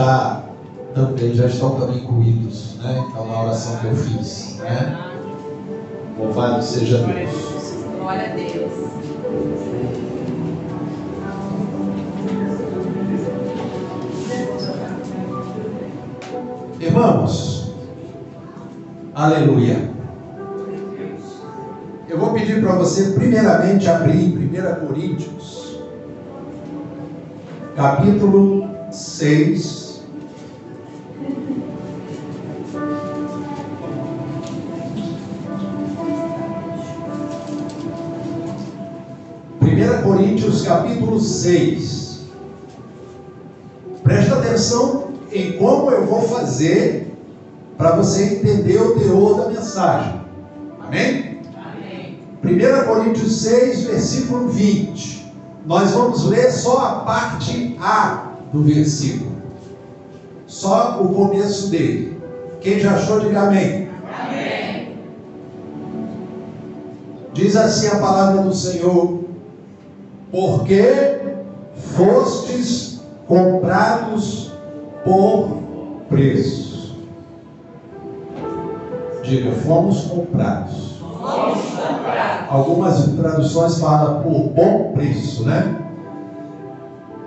já estão também incluídos, né? Então, na oração que eu fiz, né? Louvado seja Deus. Glória a Deus. Irmãos, aleluia. Eu vou pedir para você primeiramente abrir 1 Coríntios, capítulo 6. Coríntios capítulo 6. Presta atenção em como eu vou fazer para você entender o teor da mensagem. Amém? Amém. 1 Coríntios 6, versículo 20. Nós vamos ler só a parte A do versículo, só o começo dele. Quem já achou, diga amém. Amém. Diz assim a palavra do Senhor: porque fostes comprados por preço. Diga, fomos comprados. Fomos comprados. Algumas traduções falam por bom preço, né?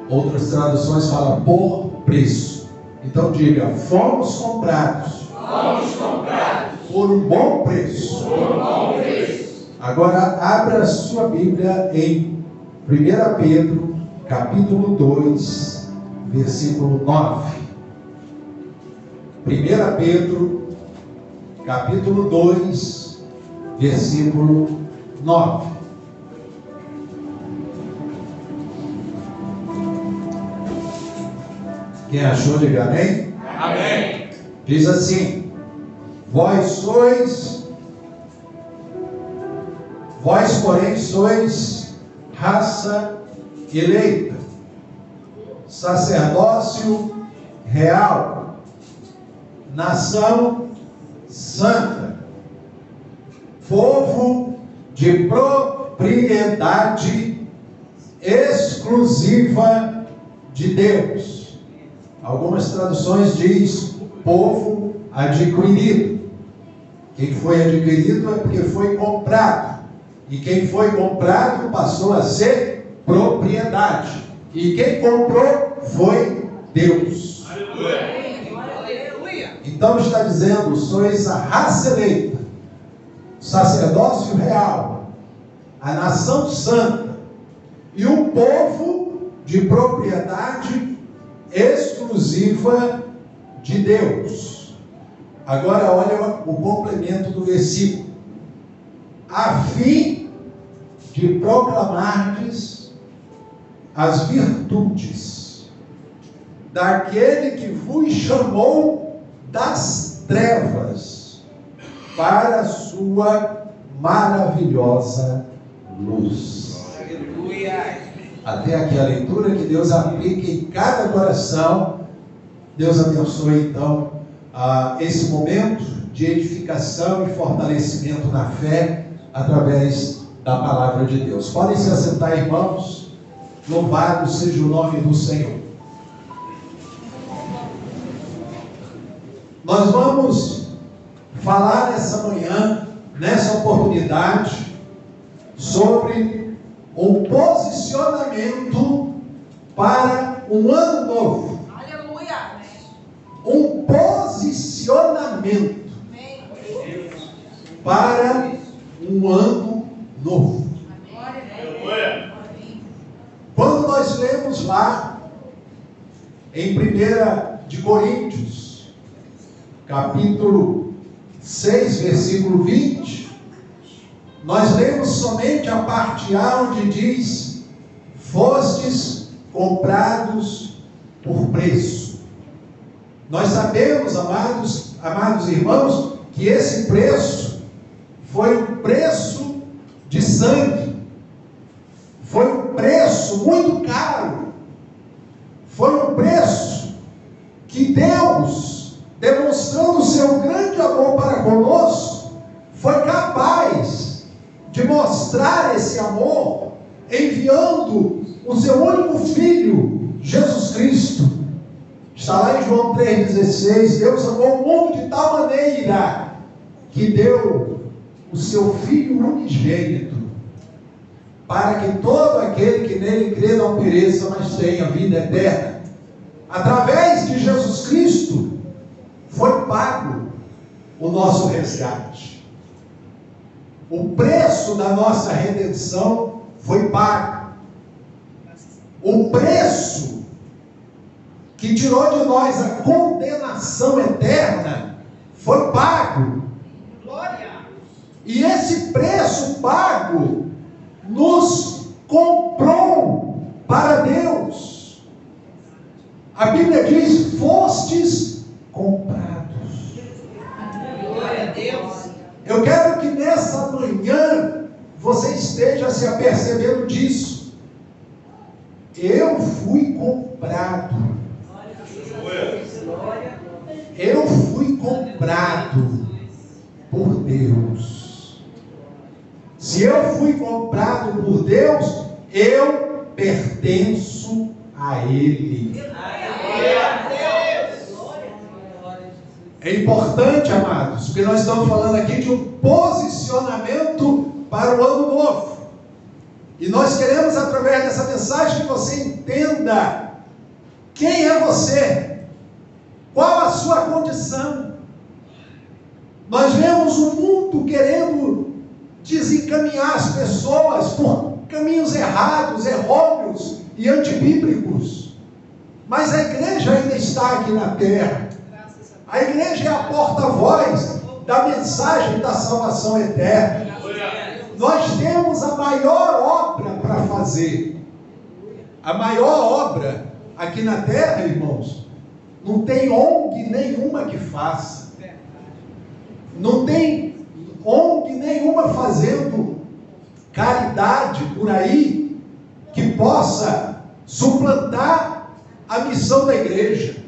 Outras traduções falam por preço. Então diga, fomos comprados. Fomos comprados. Por um bom preço. Por um bom preço. Agora abra a sua Bíblia em 1 Pedro, capítulo 2, versículo 9. 1 Pedro, capítulo 2, versículo 9. Quem achou, diga amém? Amém. Diz assim: vós porém sois raça eleita, sacerdócio real, nação santa, povo de propriedade exclusiva de Deus. Algumas traduções diz povo adquirido. Quem foi adquirido é porque foi comprado. E quem foi comprado passou a ser propriedade. E quem comprou foi Deus. Aleluia. Então está dizendo, sois a raça eleita, sacerdócio real, a nação santa e um povo de propriedade exclusiva de Deus. Agora olha o complemento do versículo: a fim de proclamardes as virtudes daquele que vos chamou das trevas para a sua maravilhosa luz. Aleluia. Até aqui a leitura, que Deus aplique em cada coração. Deus abençoe então esse momento de edificação e fortalecimento na fé através da palavra de Deus. Podem se assentar, irmãos. Louvado seja o nome do Senhor. Nós vamos falar essa manhã, nessa oportunidade, sobre um posicionamento para um ano novo. Aleluia! Um posicionamento para um ano novo. Quando nós lemos lá em 1 Coríntios, capítulo 6, versículo 20, nós lemos somente a parte A, onde diz: fostes comprados por preço. Nós sabemos, amados irmãos, que esse preço foi um preço de sangue. Foi um preço muito caro. Foi um preço que Deus, demonstrando o seu grande amor para conosco, foi capaz de mostrar esse amor, enviando o seu único Filho, Jesus Cristo. Está lá em João 3,16, Deus amou o mundo de tal maneira que deu o seu Filho unigênito, para que todo aquele que nele crê não pereça, mas tenha vida eterna. Através de Jesus Cristo foi pago o nosso resgate. O preço da nossa redenção foi pago. O preço que tirou de nós a condenação eterna foi pago. Glória! E esse preço pago nos comprou para Deus. A Bíblia diz: fostes comprados. Glória a Deus. Eu quero que nessa manhã você esteja se apercebendo disso. Eu fui comprado. Eu fui comprado por Deus. Se eu fui comprado por Deus, eu pertenço a Ele. É importante, amados, porque nós estamos falando aqui de um posicionamento para o ano novo. E nós queremos, através dessa mensagem, que você entenda quem é você, qual a sua condição. Nós vemos o mundo querendo desencaminhar as pessoas por caminhos errados, errôneos e antibíblicos. Mas a igreja ainda está aqui na terra. A igreja é a porta-voz da mensagem da salvação eterna. Nós temos a maior obra para fazer. A maior obra aqui na terra, irmãos, não tem ONG nenhuma que faça. Não tem ONG nenhuma fazendo caridade por aí que possa suplantar a missão da igreja.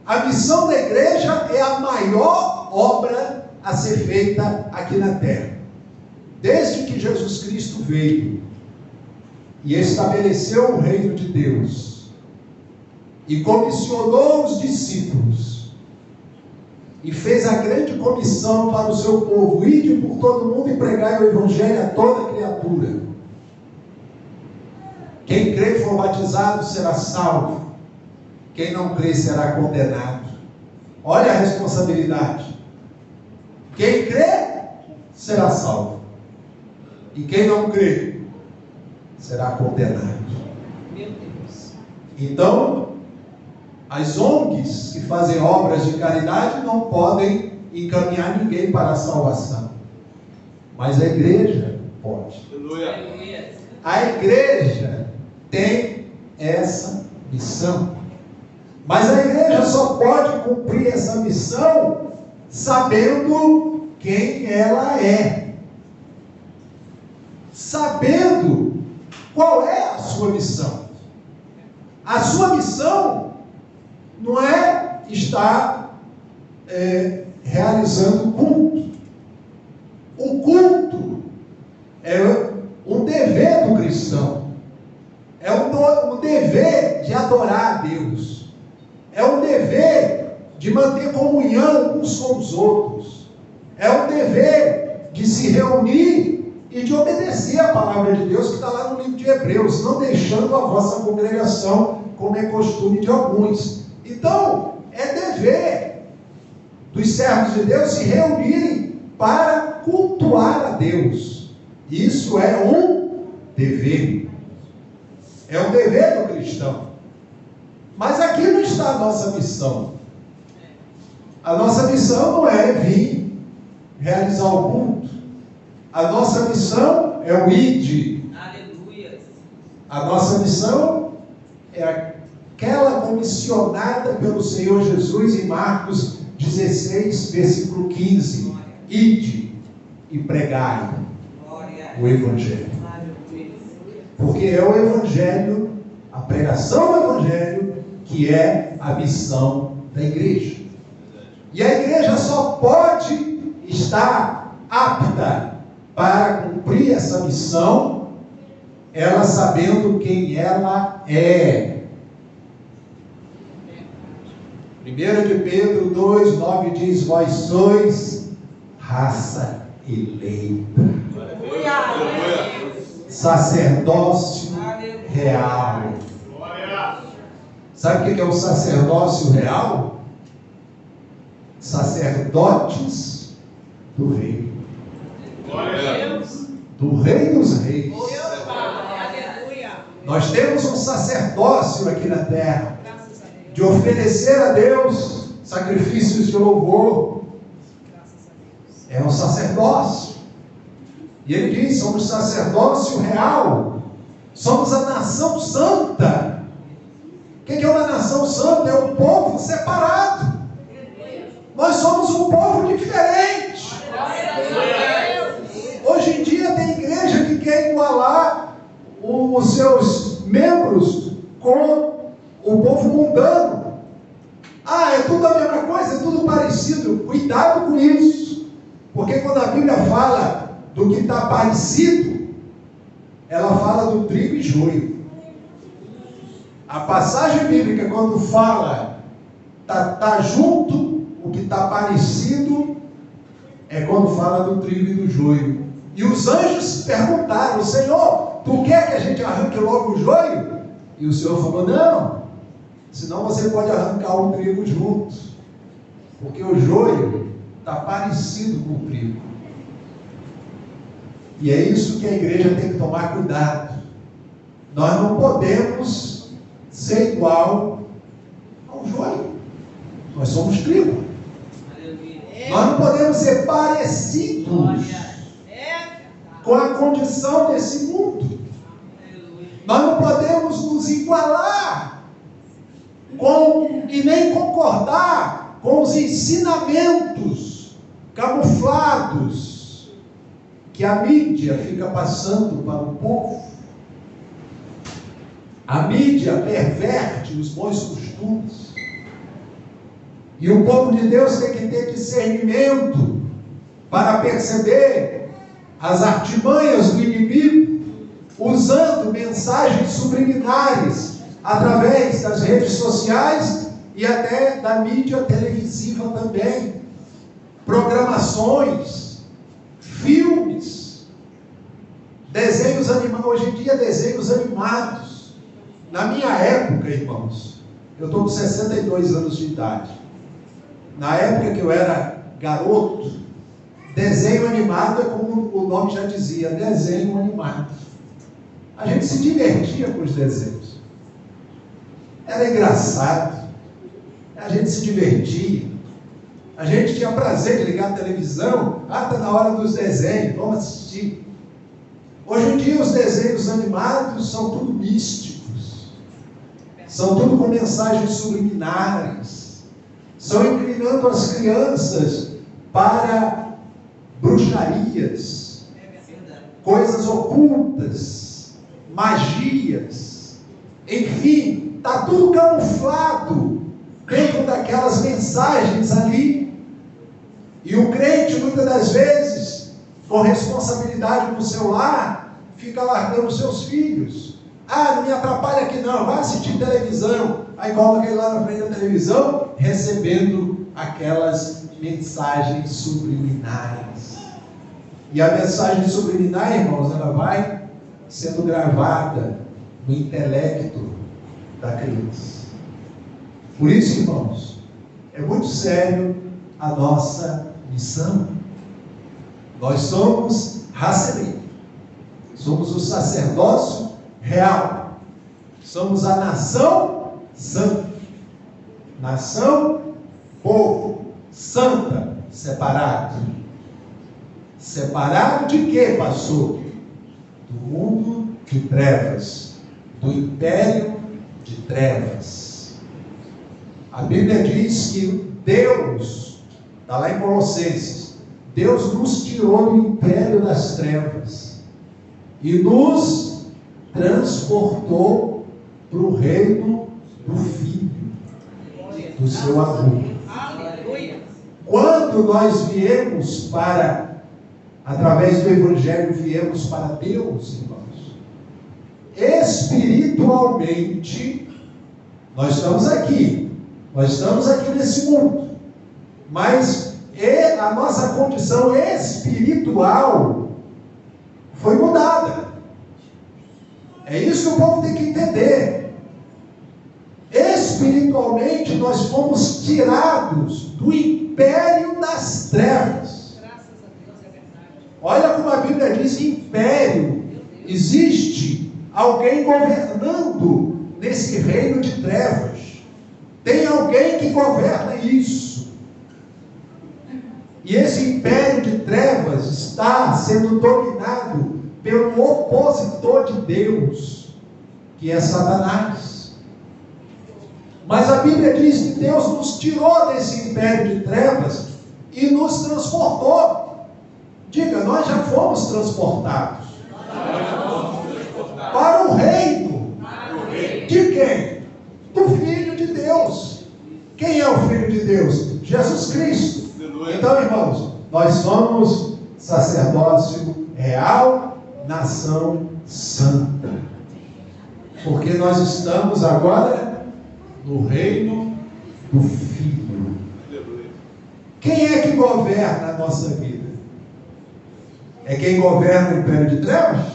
A missão da igreja é a maior obra a ser feita aqui na terra. Desde que Jesus Cristo veio e estabeleceu o reino de Deus e comissionou os discípulos e fez a grande comissão para o seu povo: ide por todo mundo e pregai o evangelho a toda criatura. Quem crê e for batizado será salvo. Quem não crê será condenado. Olha a responsabilidade. Quem crê será salvo. E quem não crê será condenado. Meu Deus. Então, as ONGs que fazem obras de caridade não podem encaminhar ninguém para a salvação. Mas a igreja pode. A igreja tem essa missão. Mas a igreja só pode cumprir essa missão sabendo quem ela é. Sabendo qual é a sua missão. A sua missão não é estar realizando culto. O culto é um dever do cristão. É um dever de adorar a Deus. É um dever de manter comunhão uns com os outros. É um dever de se reunir e de obedecer a palavra de Deus, que está lá no livro de Hebreus, não deixando a vossa congregação, como é costume de alguns. Então, é dever dos servos de Deus se reunirem para cultuar a Deus. Isso é um dever. É um dever do cristão. Mas aqui não está a nossa missão. A nossa missão não é vir realizar o culto. A nossa missão é o ide. Aleluia. A nossa missão é aquela comissionada pelo Senhor Jesus em Marcos 16, versículo 15. Ide e pregai o Evangelho. Porque é o Evangelho, a pregação do Evangelho, que é a missão da igreja. E a igreja só pode estar apta para cumprir essa missão, ela sabendo quem ela é. 1 de Pedro 2, 9 diz: vós sois raça eleita, sacerdócio real. Sabe o que é o sacerdócio real? Sacerdotes do rei. Do rei dos reis. Nós temos um sacerdócio aqui na terra, de oferecer a Deus sacrifícios de louvor. É um sacerdócio. E ele diz: somos sacerdócio real, somos a nação santa. O que é uma nação santa? É um povo separado. Nós somos um povo diferente. Hoje em dia tem igreja que quer igualar os seus membros com o povo mundano. É tudo a mesma coisa, é tudo parecido. Cuidado com isso, porque quando a Bíblia fala do que está parecido, ela fala do trigo e joio. A passagem bíblica, quando fala tá junto, o que está parecido, é quando fala do trigo e do joio. E os anjos perguntaram: Senhor, tu quer que a gente arranque logo o joio? E o Senhor falou: não, senão você pode arrancar o trigo junto, porque o joio está parecido com o trigo. E é isso que a igreja tem que tomar cuidado. Nós não podemos ser igual ao joio. Nós somos trigo. Nós não podemos ser parecidos com a condição desse mundo. Nós não podemos nos igualar e nem concordar com os ensinamentos camuflados que a mídia fica passando para o povo. A mídia perverte os bons costumes. E o povo de Deus tem que ter discernimento para perceber as artimanhas do inimigo, usando mensagens subliminares através das redes sociais e até da mídia televisiva também. Programações, filmes, desenhos animados. Hoje em dia, desenhos animados. Na minha época, irmãos, eu estou com 62 anos de idade. Na época que eu era garoto, desenho animado é como o nome já dizia, desenho animado. A gente se divertia com os desenhos. Era engraçado. A gente se divertia. A gente tinha prazer de ligar a televisão. Está na hora dos desenhos, vamos assistir. Hoje em dia os desenhos animados são tudo místicos. São tudo com mensagens subliminares. Estão inclinando as crianças para bruxarias, coisas ocultas, magias, enfim, está tudo camuflado dentro daquelas mensagens ali. E o crente, muitas das vezes, com responsabilidade no seu lar, fica largando seus filhos. Não me atrapalha aqui não, vai assistir televisão. Aí coloca ele lá na frente da televisão, recebendo aquelas mensagens subliminares. E a mensagem subliminar, irmãos, ela vai sendo gravada no intelecto da criança. Por isso, irmãos, é muito sério a nossa missão. Nós somos raça eleita, somos o sacerdócio real, somos a nação santa, nação, povo, santa, separado. Separado de quê, pastor? Do mundo de trevas, do império de trevas. A Bíblia diz que Deus, está lá em Colossenses, Deus nos tirou do império das trevas e nos transportou para o reino do Filho, do seu amor. Quando nós viemos através do Evangelho, viemos para Deus, irmãos, espiritualmente, nós estamos aqui, Nós estamos aqui nesse mundo, mas a nossa condição espiritual foi mudada. É isso que o povo tem que entender. Espiritualmente nós fomos tirados do império das trevas. Graças a Deus, é verdade. Olha como a Bíblia diz: império. Existe alguém governando nesse reino de trevas. Tem alguém que governa isso. E esse império de trevas está sendo dominado pelo opositor de Deus, que é Satanás. Mas a Bíblia diz que Deus nos tirou desse império de trevas e nos transportou. Diga, nós já fomos transportados para o reino. De quem? Do Filho de Deus. Quem é o Filho de Deus? Jesus Cristo. Então, irmãos, nós somos sacerdócio real, nação santa, porque nós estamos agora no reino do Filho. Quem é que governa a nossa vida? É quem governa o império de trevas?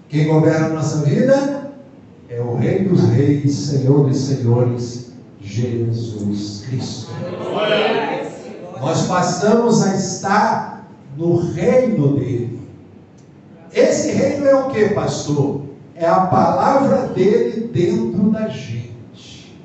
Quem governa a nossa vida é o Rei dos Reis, Senhor dos Senhores, Jesus Cristo. Nós passamos a estar no reino dele. Esse reino é o que, pastor? É a palavra dele dentro da gente.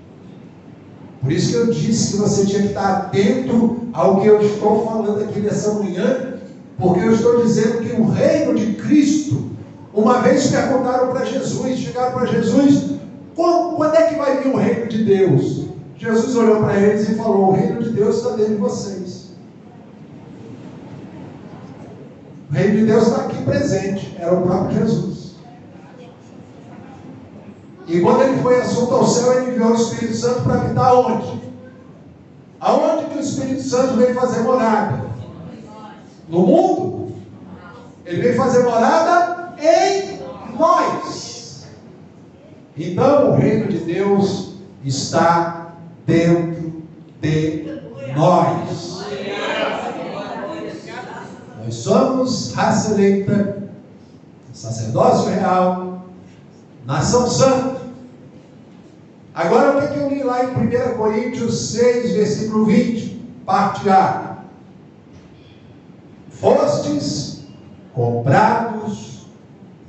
Por isso que eu disse que você tinha que estar atento ao que eu estou falando aqui nessa manhã, porque eu estou dizendo que o reino de Cristo, uma vez perguntaram para Jesus, chegaram para Jesus: quando é que vai vir o reino de Deus? Jesus olhou para eles e falou: o reino de Deus está dentro de vocês. O reino de Deus está aqui presente, era o próprio Jesus. E quando ele foi assunto ao céu, ele enviou o Espírito Santo para habitar onde? Aonde que o Espírito Santo veio fazer morada? No mundo? Ele veio fazer morada em nós. Então o reino de Deus está dentro de nós. Nós somos raça eleita, sacerdócio real, nação santa. Agora o que eu li lá em 1 Coríntios 6, versículo 20, parte A: fostes comprados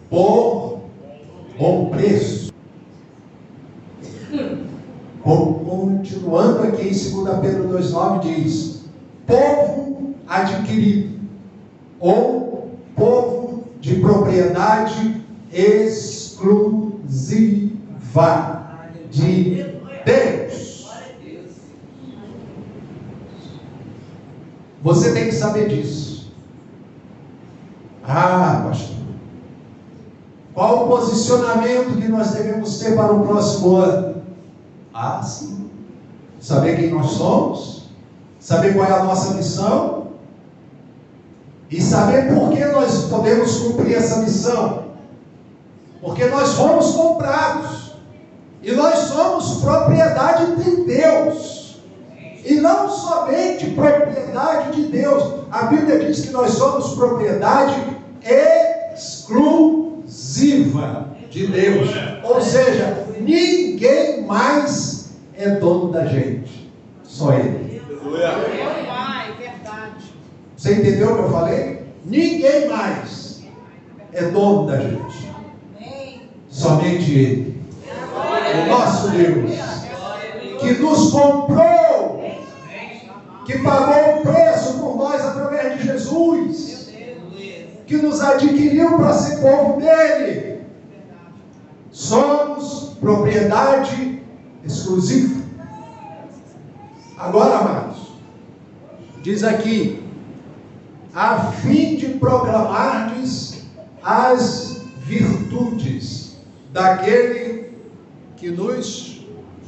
por bom preço. Continuando aqui em 2 Pedro 2,9 diz: povo adquirido, ou povo de propriedade exclusiva de Deus. Você tem que saber disso. Ah, pastor, qual o posicionamento que nós devemos ter para o próximo ano? Ah, sim. Saber quem nós somos, saber qual é a nossa missão e saber por que nós podemos cumprir essa missão. Porque nós fomos comprados e nós somos propriedade de Deus, e não somente propriedade de Deus. A Bíblia diz que nós somos propriedade exclusiva de Deus, ou seja, ninguém mais é dono da gente, só Ele. Meu Pai, verdade. Você entendeu o que eu falei? Ninguém mais é dono da gente, somente Ele, o nosso Deus, que nos comprou, que pagou o preço por nós através de Jesus, que nos adquiriu para ser povo dele. Somos propriedade exclusiva. Agora, amados, diz aqui: a fim de proclamardes as virtudes daquele que nos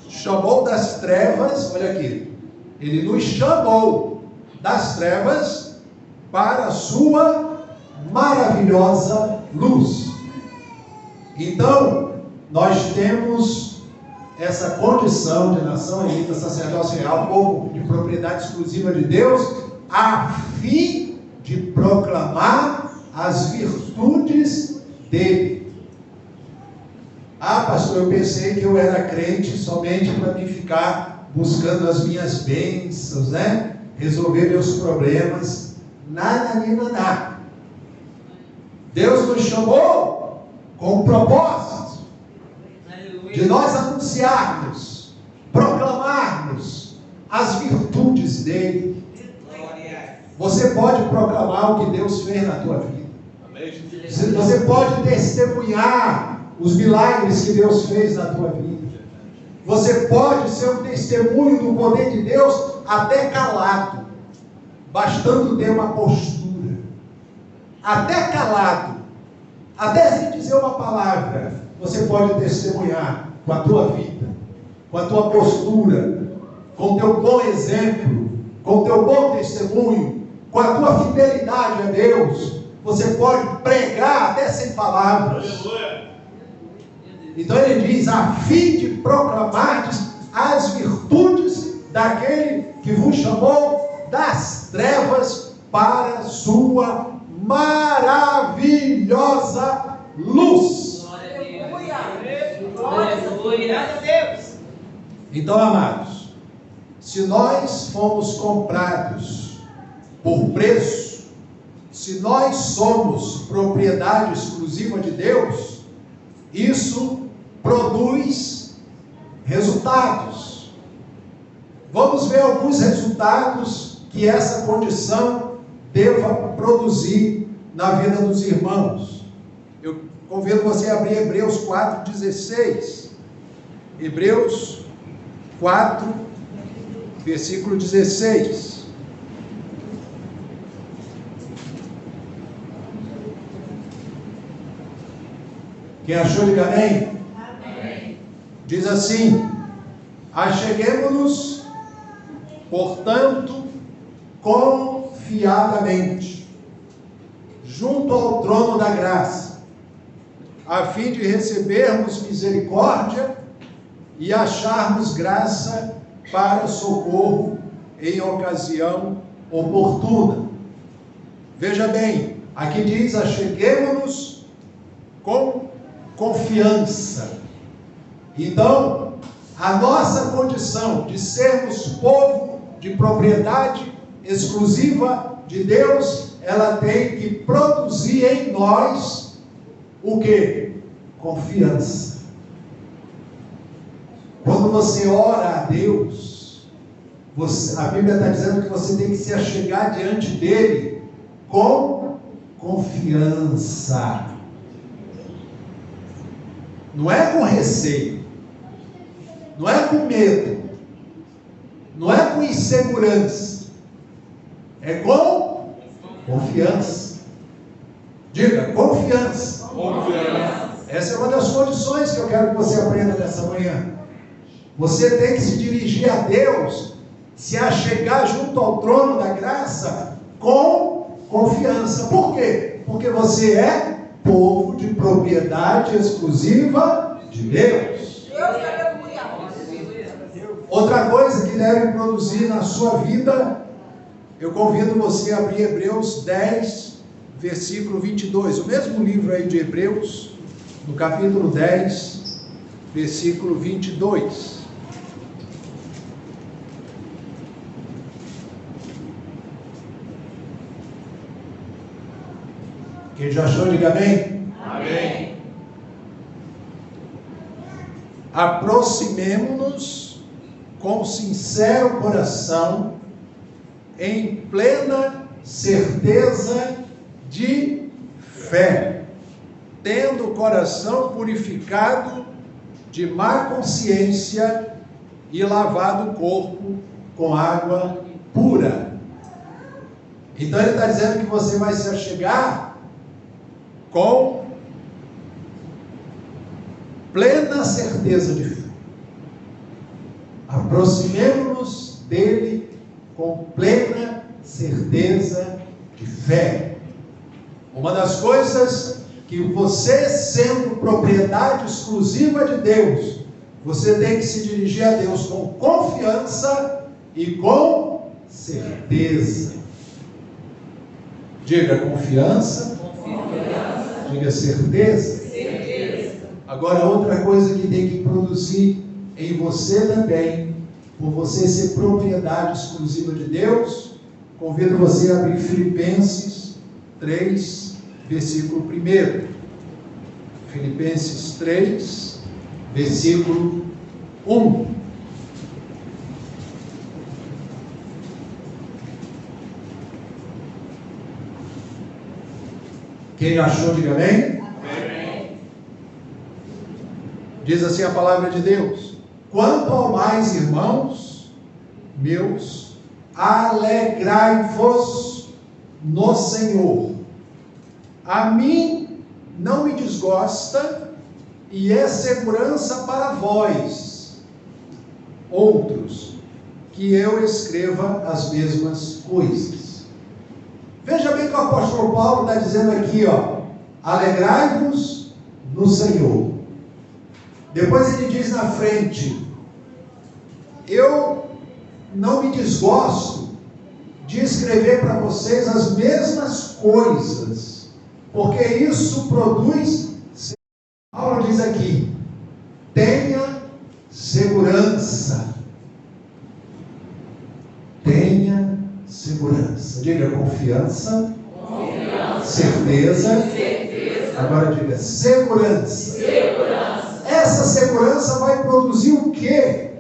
chamou das trevas. Olha aqui, ele nos chamou das trevas para a sua maravilhosa luz. Então, nós temos essa condição de nação eleita, sacerdócio real, povo de propriedade exclusiva de Deus, a fim de proclamar as virtudes dele. Ah, pastor, eu pensei que eu era crente somente para me ficar buscando as minhas bênçãos, né? Resolver meus problemas. Nada, nem nada. Deus nos chamou com um propósito de nós anunciarmos, proclamarmos as virtudes dele. Você pode proclamar o que Deus fez na tua vida. Você pode testemunhar os milagres que Deus fez na tua vida. Você pode ser um testemunho do poder de Deus até calado, bastando ter uma postura. Até calado, até sem dizer uma palavra, você pode testemunhar com a tua vida, com a tua postura, com o teu bom exemplo, com o teu bom testemunho, com a tua fidelidade a Deus. Você pode pregar até sem palavras. Então ele diz, a fim de proclamar as virtudes daquele que vos chamou das trevas para a sua maravilhosa luz. Glória a Deus. Então, amados, se nós fomos comprados por preço, se nós somos propriedade exclusiva de Deus, isso produz resultados. Vamos ver alguns resultados que essa condição deva produzir na vida dos irmãos. Eu convido você a abrir Hebreus 4,16. Hebreus 4, versículo 16. Quem achou, diga amém. Amém. Diz assim: acheguemo-nos, portanto, confiadamente, junto ao trono da graça, a fim de recebermos misericórdia e acharmos graça para socorro em ocasião oportuna. Veja bem, aqui diz: acheguemo-nos com confiança. Então, a nossa condição de sermos povo de propriedade exclusiva de Deus, ela tem que produzir em nós o quê? Confiança. Quando você ora a Deus, a Bíblia está dizendo que você tem que se achegar diante dele com confiança. Não é com receio, não é com medo, não é com insegurança, é com confiança. Diga, confiança. Confiança. Essa é uma das condições que eu quero que você aprenda nessa manhã. Você tem que se dirigir a Deus, se achegar junto ao trono da graça com confiança. Por quê? Porque você é povo de propriedade exclusiva de Deus. Outra coisa que deve produzir na sua vida, eu convido você a abrir Hebreus 10, versículo 22. O mesmo livro aí de Hebreus, no capítulo 10, versículo 22. Quem já achou, diga amém. Amém. Aproximemo-nos com sincero coração, em plena certeza de fé, tendo o coração purificado de má consciência e lavado o corpo com água pura. Então ele está dizendo que você vai se achegar com plena certeza de fé. Aproximemo-nos dele com plena certeza de fé. Uma das coisas que você, sendo propriedade exclusiva de Deus, Você tem que se dirigir a Deus com confiança e com certeza. Diga confiança. Diga certeza. Agora, outra coisa que tem que produzir em você também, por você ser propriedade exclusiva de Deus, convido você a abrir Filipenses 3, versículo 1. Filipenses 3, versículo 1. Quem achou, diga amém. Diz assim a palavra de Deus: quanto ao mais, irmãos meus, alegrai-vos no Senhor. A mim não me desgosta e é segurança para vós, outros, que eu escreva as mesmas coisas. Veja bem que o apóstolo Paulo está dizendo aqui, alegrai-vos no Senhor. Depois ele diz na frente: eu não me desgosto de escrever para vocês as mesmas coisas, porque isso produz. Paulo diz aqui: tenha segurança. Tenha segurança. Diga confiança. Certeza. Agora diga segurança. Essa segurança vai produzir o que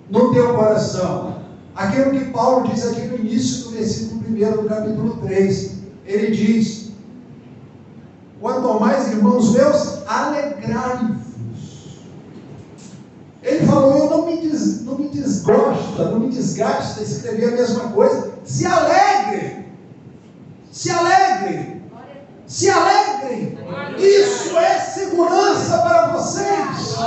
no teu coração? Aquilo que Paulo diz aqui no início do versículo 1 do capítulo 3. Ele diz: quanto ao mais, irmãos meus, alegrai-vos. Ele falou: eu não me desgosta, não me desgasta escrever a mesma coisa. Se alegrem. Se alegrem. Se alegrem. Isso é segurança para vocês.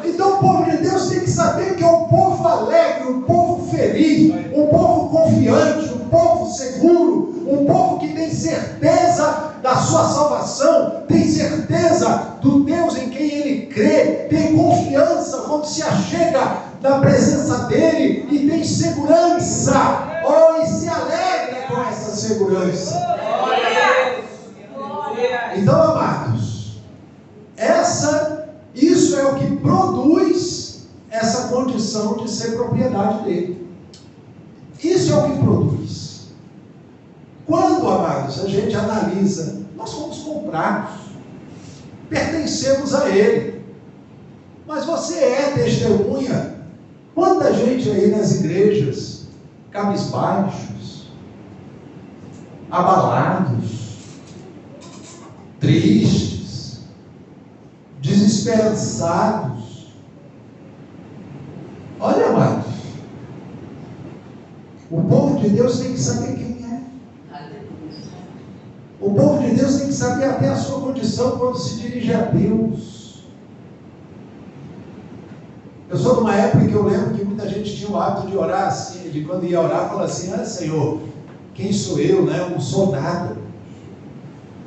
Então o povo de Deus tem que saber que é um povo alegre, um povo feliz, um povo confiante, um povo seguro, um povo que tem certeza da sua salvação, tem certeza do Deus em quem ele crê, tem confiança quando se achega na presença dele e tem segurança. E se alegra com essa segurança. Então, amados, isso é o que produz essa condição de ser propriedade dele. Isso é o que produz. Quando, amados, a gente analisa, nós fomos comprados, pertencemos a ele. Mas você é testemunha. Quanta gente aí nas igrejas, cabisbaixos, abalados, tristes, desesperançados. Olha, amados, o povo de Deus tem que saber quem é. O povo de Deus tem que saber até a sua condição quando se dirige a Deus. Eu sou de uma época que eu lembro que muita gente tinha o hábito de orar assim, de quando ia orar, falar assim: Senhor, quem sou eu, né? Eu não sou nada.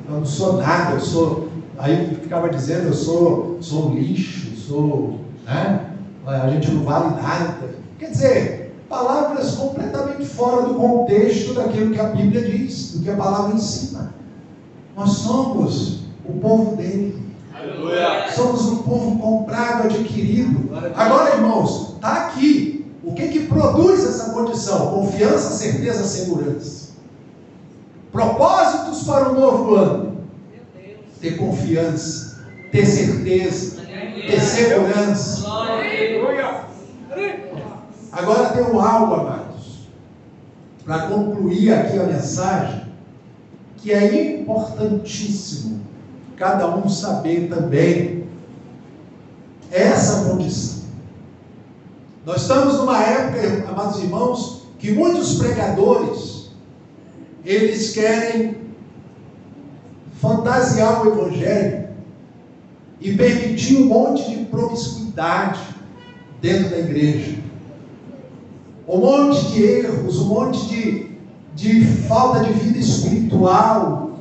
Eu não sou nada, eu sou... Aí eu ficava dizendo: eu sou um lixo, né? A gente não vale nada. Quer dizer, palavras completamente fora do contexto daquilo que a Bíblia diz, do que a palavra ensina. Nós somos o povo dele. Aleluia. Somos um povo comprado, adquirido. Agora, irmãos, está aqui. O que produz essa condição? Confiança, certeza, segurança. Propósitos para o novo ano: ter confiança, ter certeza, ter segurança. Agora tem algo, amados, para concluir aqui a mensagem, que é importantíssimo cada um saber também essa condição. Nós estamos numa época, amados irmãos, que muitos pregadores, eles querem fantasiar o evangelho e permitir um monte de promiscuidade dentro da igreja, um monte de erros, um monte de falta de vida espiritual,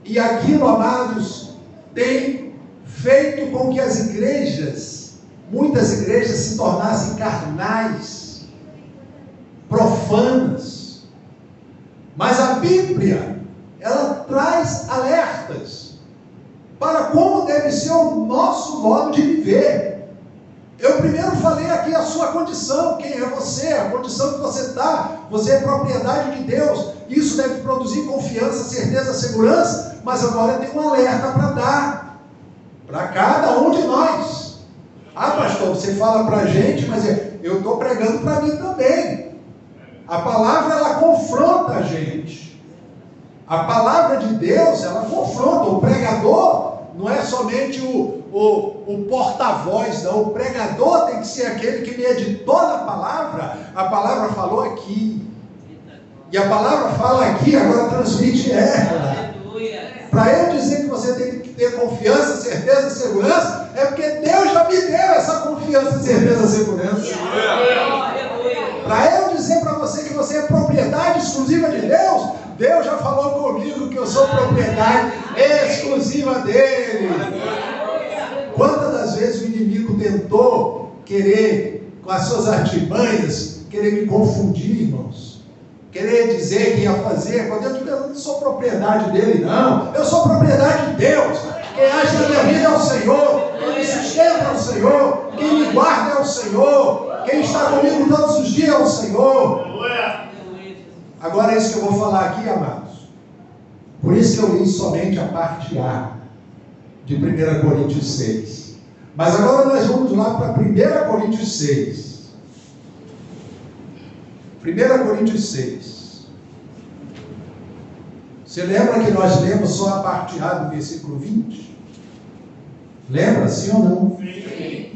e aquilo, amados, tem feito com que as igrejas muitas igrejas se tornassem carnais, profanas. Mas a Bíblia, ela traz alertas para como deve ser o nosso modo de viver. Eu primeiro falei aqui a sua condição, quem é você, a condição que você está. Você é propriedade de Deus. Isso deve produzir confiança, certeza, segurança. Mas agora tem um alerta para dar para cada um de nós. Ah, pastor, você fala para a gente, mas eu estou pregando para mim também. A palavra, ela confronta a gente. A palavra de Deus, ela confronta. O pregador não é somente o porta-voz, não. O pregador tem que ser aquele que meditou na palavra. A palavra falou aqui. E a palavra fala aqui, agora transmite ela. Para eu dizer que você tem que ter confiança, certeza, segurança, é porque Deus já me deu essa confiança, certeza, segurança. Para eu dizer para você que você é propriedade exclusiva de Deus, Deus já falou comigo que eu sou propriedade exclusiva dele. Quantas das vezes o inimigo tentou querer, com as suas artimanhas, querer me confundir, irmãos? Querer dizer que ia fazer, quando eu digo, eu não sou propriedade dele, não. Eu sou propriedade de Deus. Quem age na minha vida é o Senhor. Quem me sustenta é o Senhor. Quem me guarda é o Senhor. Quem está comigo todos os dias é o Senhor. Agora é isso que eu vou falar aqui, amados. Por isso que eu li somente a parte A de 1 Coríntios 6. Mas agora nós vamos lá para 1 Coríntios 6. 1 Coríntios 6. Você lembra que nós lemos só a parte A do versículo 20? Lembra, sim ou não? Sim.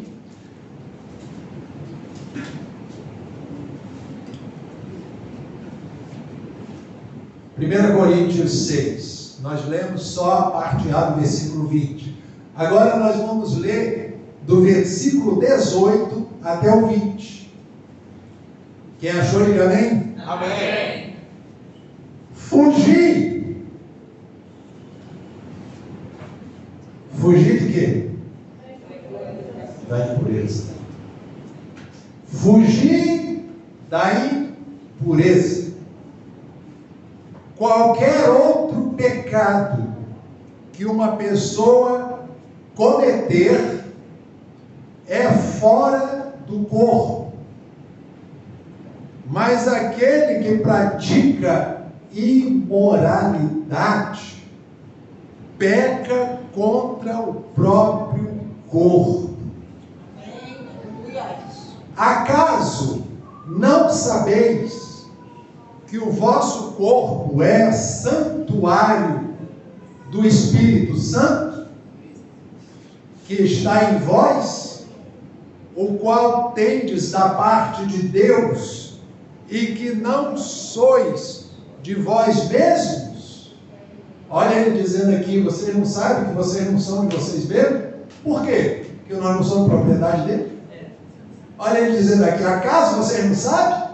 Primeira Coríntios 6. Nós lemos só a parte A do versículo 20. Agora nós vamos ler do versículo 18 até o 20. Quem achou, diga amém? Amém. Fugir. Fugir de quê? Da impureza. Fugir da impureza. Qualquer outro pecado que uma pessoa cometer é fora do corpo. Mas aquele que pratica imoralidade peca contra o próprio corpo. Acaso não sabeis que o vosso corpo é santuário do Espírito Santo, que está em vós, o qual tendes da parte de Deus, e que não sois de vós mesmos? Olha ele dizendo aqui, vocês não sabem que vocês não são de vocês mesmos? Por quê? Porque nós não somos propriedade dele? Olha ele dizendo aqui, acaso vocês não sabem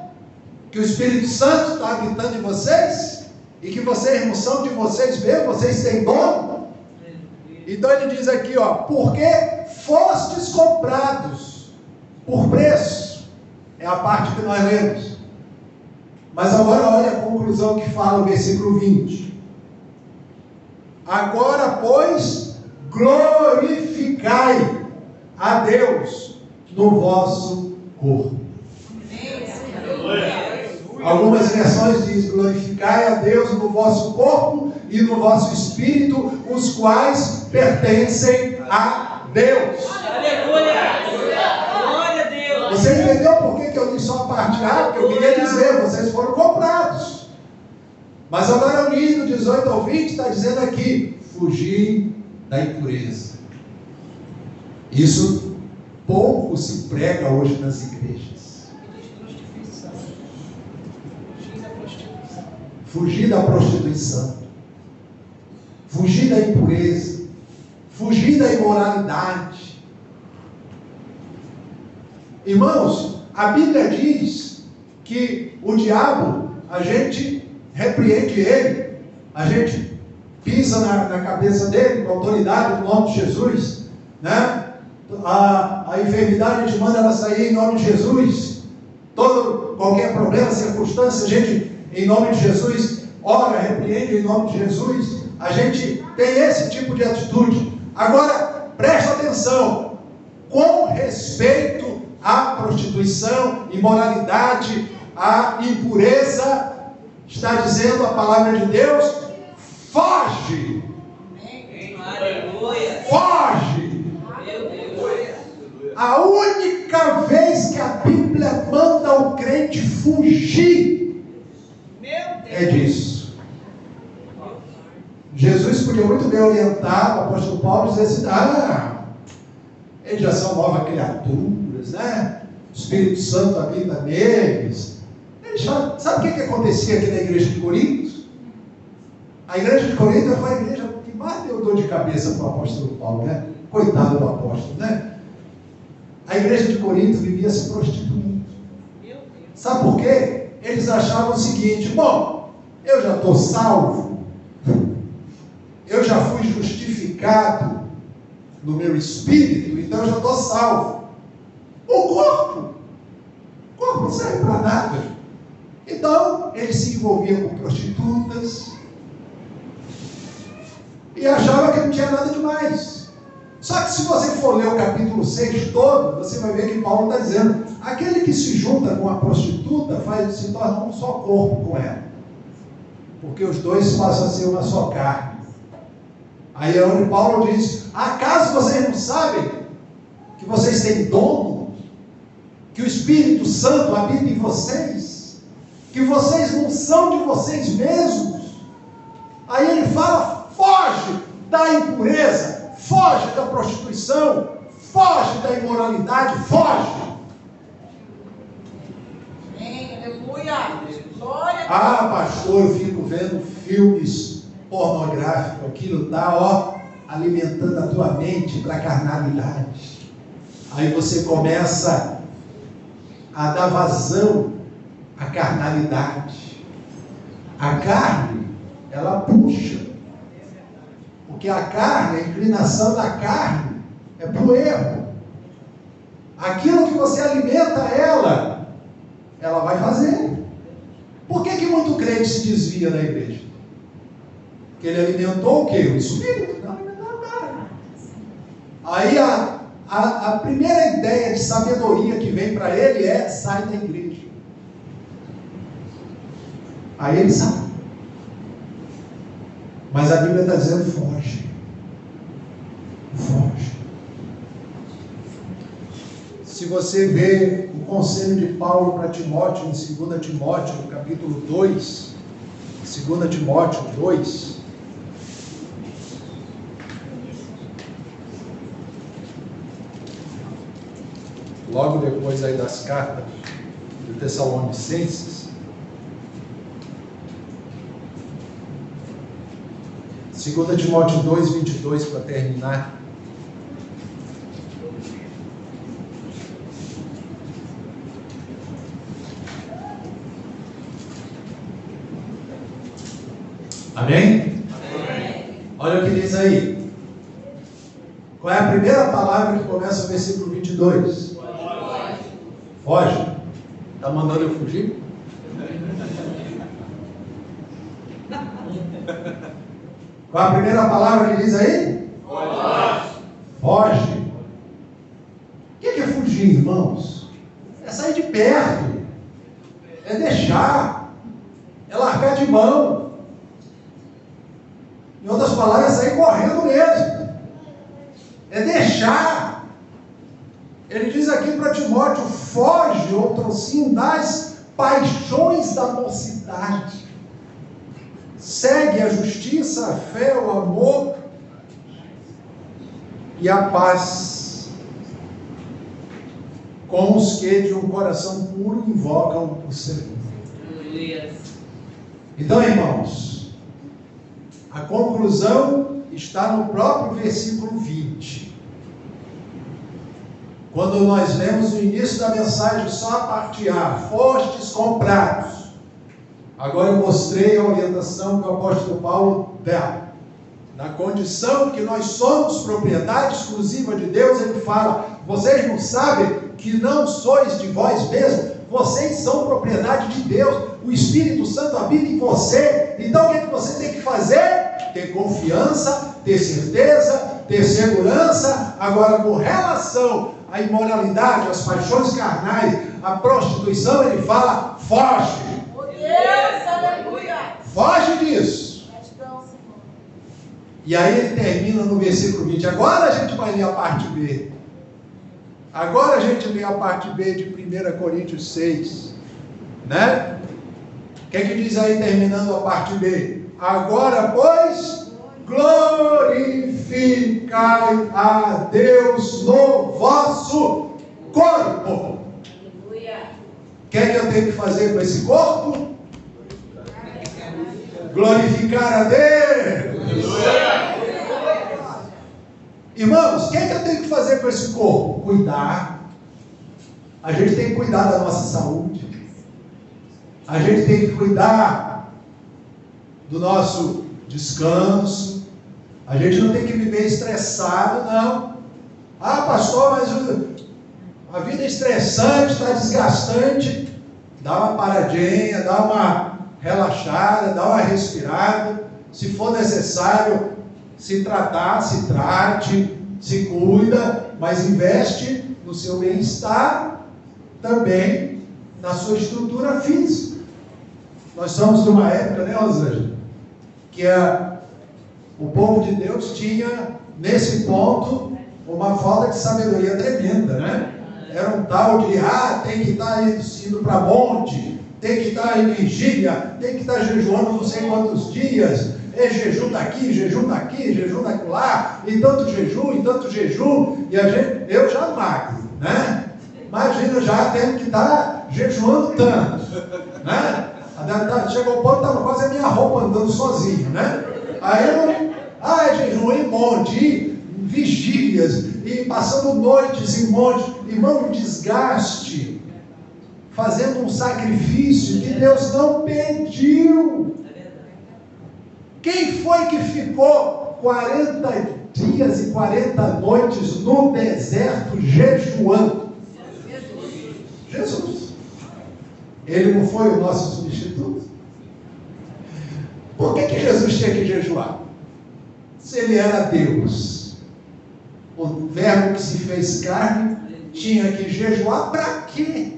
que o Espírito Santo está habitando em vocês? E que vocês não são de vocês mesmos, vocês têm dono? Então ele diz aqui, ó, porque fostes comprados por preço. É a parte que nós lemos. Mas agora olha a conclusão que fala o versículo 20. Agora, pois, glorificai a Deus no vosso corpo. Algumas versões dizem, glorificai a Deus no vosso corpo e no vosso espírito, os quais pertencem a Deus. Aleluia! Glória a Deus! Você entendeu por que eu li só a parte A? Porque eu queria dizer, vocês foram comprados. Mas agora o livro 18 ao 20 está dizendo aqui, fugir da impureza. Isso pouco se prega hoje nas igrejas. Fugir da prostituição, fugir da impureza, fugir da imoralidade. Irmãos, a Bíblia diz que o diabo, a gente repreende ele, a gente pisa na cabeça dele com autoridade no nome de Jesus, né? A enfermidade, a gente manda ela sair em nome de Jesus. Qualquer problema, circunstância, a gente, em nome de Jesus, ora, repreende em nome de Jesus. A gente tem esse tipo de atitude. Agora, presta atenção. Com respeito à prostituição, imoralidade, à impureza, está dizendo a palavra de Deus: foge! Aleluia! Foge! Meu Deus! A única vez que a Bíblia manda o crente fugir é disso. Jesus podia muito bem orientar o apóstolo Paulo e dizer assim: eles já são novas criaturas, né? O Espírito Santo habita neles. Sabe o que acontecia aqui na igreja de Corinto? A igreja de Corinto foi a igreja que mais deu dor de cabeça para o apóstolo Paulo, né? Coitado do apóstolo, né? A igreja de Corinto vivia se prostituindo. Sabe por quê? Eles achavam o seguinte: bom, eu já estou salvo, eu já fui justificado no meu espírito, então eu já estou salvo. O corpo não serve para nada. Então, eles se envolviam com prostitutas e achavam que não tinha nada demais. Só que se você for ler o capítulo 6 todo, você vai ver que Paulo está dizendo: aquele que se junta com a prostituta se torna um só corpo com ela, porque os dois passam a ser uma só carne. Aí é onde Paulo diz: acaso vocês não sabem que vocês têm dono, que o Espírito Santo habita em vocês, que vocês não são de vocês mesmos? Aí ele fala: foge da impureza, foge da prostituição, foge da imoralidade, foge. Aleluia! Glória! Pastor, eu fico vendo filmes pornográficos, aquilo está alimentando a tua mente para a carnalidade. Aí você começa a dar vazão à carnalidade. A carne, ela puxa, porque a carne, a inclinação da carne é para o erro. Aquilo que você alimenta ela vai fazer. Por que muito crente se desvia da igreja? Porque ele alimentou o quê? O espírito, não alimentou a carne. Aí a primeira ideia de sabedoria que vem para ele é: sai da igreja. Aí ele sai. Mas a Bíblia está dizendo: foge. Foge. Se você vê o conselho de Paulo para Timóteo, em 2 Timóteo, no capítulo 2, 2 Timóteo 2, logo depois aí das cartas de Tessalonicenses, 2 Timóteo 2, 22, para terminar. Amém? Amém? Olha o que diz aí. Qual é a primeira palavra que começa o versículo 22? Foge. Está mandando eu fugir? Qual é a primeira palavra que diz aí? Foge. O que é fugir, irmãos? É sair de perto. É deixar. É largar de mão. Em outras palavras, é sair correndo mesmo. É deixar. Ele diz aqui para Timóteo: foge, outrocinho, das paixões da mocidade. Segue a justiça, a fé, o amor e a paz com os que de um coração puro invocam o Senhor. Então, irmãos, a conclusão está no próprio versículo 20. Quando nós lemos o início da mensagem só a parte A: fostes comprados. Agora eu mostrei a orientação que o apóstolo Paulo dá. na condição que nós somos propriedade exclusiva de Deus, ele fala: vocês não sabem que não sois de vós mesmos, vocês são propriedade de Deus, o Espírito Santo habita em você. Então o que você tem que fazer? Ter confiança, ter certeza, ter segurança. Agora, com relação à imoralidade, às paixões carnais, à prostituição, ele fala: foge. Oh Deus, aleluia. Foge disso. E aí ele termina no versículo 20. Agora a gente vai ler a parte B. Agora a gente lê a parte B de 1 Coríntios 6. Né? O que é que diz aí terminando a parte B? Agora, pois, glorificai a Deus no vosso corpo. O que é que eu tenho que fazer com esse corpo? Glorificar a Deus. Irmãos, o que é que eu tenho que fazer com esse corpo? Cuidar. A gente tem que cuidar da nossa saúde. A gente tem que cuidar do nosso descanso. A gente não tem que viver estressado, não. Ah, pastor, mas a vida é estressante, está desgastante. Dá uma paradinha, dá uma relaxada, dá uma respirada. Se for necessário se tratar, se trate, se cuida, mas investe no seu bem-estar, também na sua estrutura física. Nós somos numa época, né, Rosângela, que o povo de Deus tinha, nesse ponto, uma falta de sabedoria tremenda, né? Era um tal de, tem que estar indo para monte, tem que estar em vigília, tem que estar jejuando não sei quantos dias, jejum daqui, jejum daquela, e tanto jejum, e eu já magro, né? Imagina, já tendo que estar jejuando tanto, né? Chegou ao ponto que estava quase a minha roupa andando sozinho, né? Aí jejum em monte, vigílias, e passando noites em monte, irmão, desgaste, fazendo um sacrifício que Deus não pediu. Quem foi que ficou 40 dias e 40 noites no deserto jejuando? Jesus. Ele não foi o nosso substituto? Por que Jesus tinha que jejuar? Se ele era Deus, o verbo que se fez carne, tinha que jejuar para quê?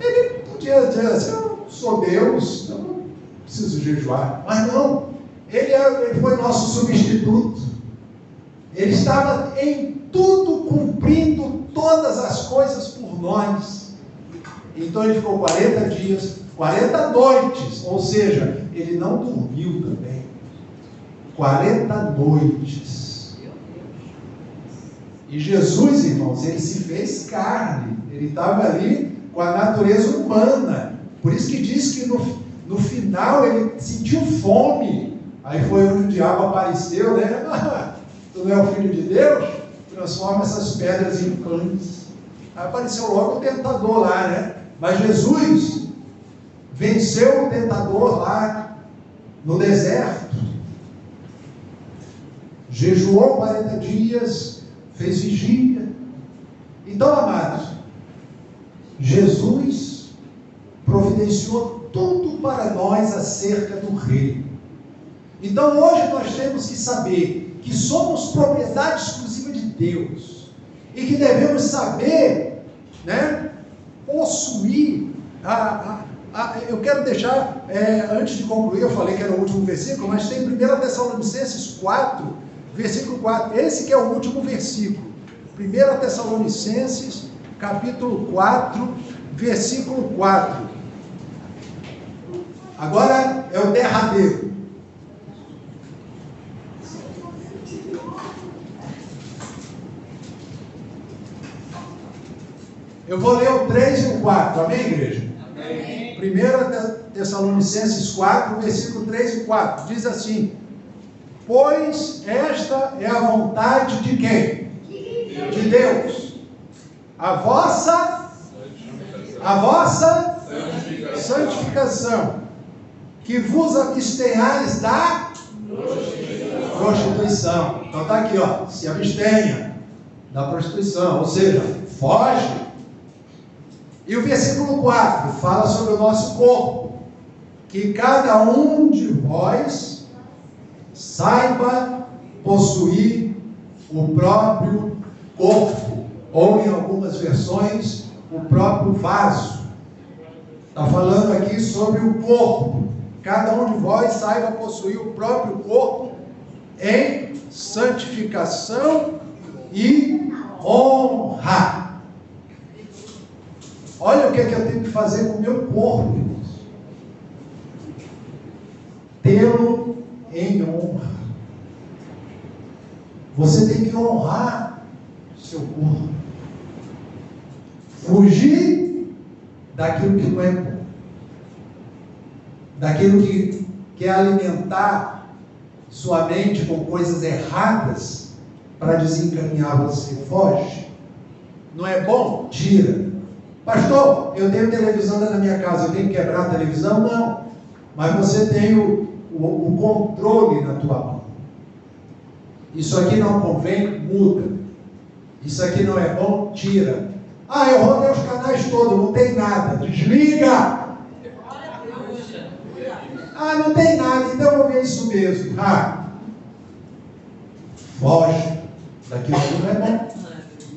Ele podia dizer assim: eu sou Deus, eu não preciso jejuar. Mas não, ele foi nosso substituto. Ele estava em tudo cumprindo todas as coisas por nós. Então ele ficou 40 dias, 40 noites, ou seja, ele não dormiu também. 40 noites. E Jesus, irmãos, ele se fez carne. Ele estava ali com a natureza humana. Por isso que diz que no final ele sentiu fome. Aí foi onde o diabo apareceu, né? Tu não é o filho de Deus? Transforma essas pedras em pães. Aí apareceu logo o tentador lá, né? Mas Jesus venceu o tentador lá no deserto. Jejuou 40 dias, fez vigília. Então, amados, Jesus providenciou tudo para nós acerca do reino. Então hoje nós temos que saber que somos propriedade exclusiva de Deus e que devemos saber, né, possuir eu quero deixar, antes de concluir, eu falei que era o último versículo, mas tem 1 Tessalonicenses 4, versículo 4, esse que é o último versículo. 1 Tessalonicenses, capítulo 4, versículo 4. Agora é o derradeiro. Eu vou ler o 3 e o 4, amém, igreja? Amém. 1 Tessalonicenses 4, versículo 3 e 4, diz assim: pois esta é a vontade de quem? De Deus. A vossa santificação. que vos abstenhais da prostituição. Então está aqui, ó, se abstenha da prostituição, ou seja, foge. E o versículo 4 fala sobre o nosso corpo, que cada um de vós saiba possuir o próprio corpo, ou em algumas versões, o próprio vaso. Está falando aqui sobre o corpo. Cada um de vós saiba possuir o próprio corpo em santificação e honra. Olha o que é que eu tenho que fazer com o meu corpo, irmãos. Tê-lo em honra. Você tem que honrar o seu corpo. Fugir daquilo que não é bom. Daquilo que quer alimentar sua mente com coisas erradas para desencaminhar você. Foge. Não é bom? Tira. Pastor, eu tenho televisão na minha casa, eu tenho que quebrar a televisão? Não. Mas você tem o controle na tua mão. Isso aqui não convém, muda. Isso aqui não é bom, tira. Ah, eu rodei os canais todos, não tem nada. Desliga! Ah, não tem nada, então eu vou ver isso mesmo. Ah, foge daquilo que não é bom.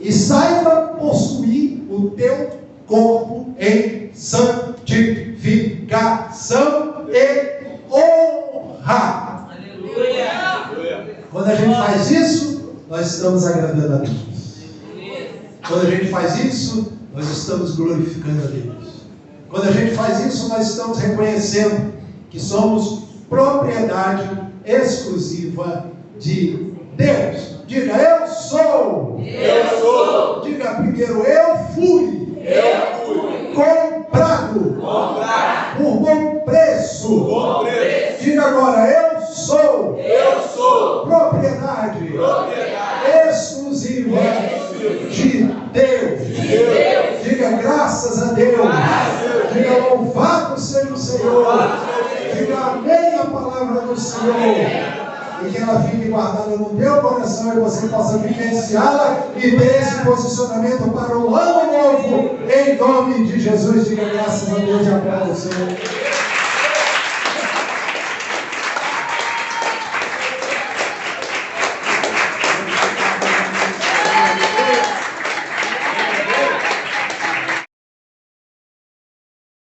E saiba possuir o teu corpo em santificação e honra. Aleluia. Quando a gente faz isso, nós estamos agradando a Deus. Quando a gente faz isso, nós estamos glorificando a Deus. Quando a gente faz isso, nós estamos reconhecendo que somos propriedade exclusiva de Deus. Diga, eu sou. Eu sou. Diga primeiro, eu fui. Eu fui. Comprado. Por bom preço. Bom preço. Diga agora, eu sou. Eu sou. Propriedade. Exclusiva de Deus. Diga graças a Deus. Diga louvado seja o Senhor. Diga amém a palavra do Senhor. E que ela fique guardada no teu coração e você possa vivenciá-la e ter esse posicionamento para o ano novo, em nome de Jesus. Diga graças a Deus e aplauda o Senhor.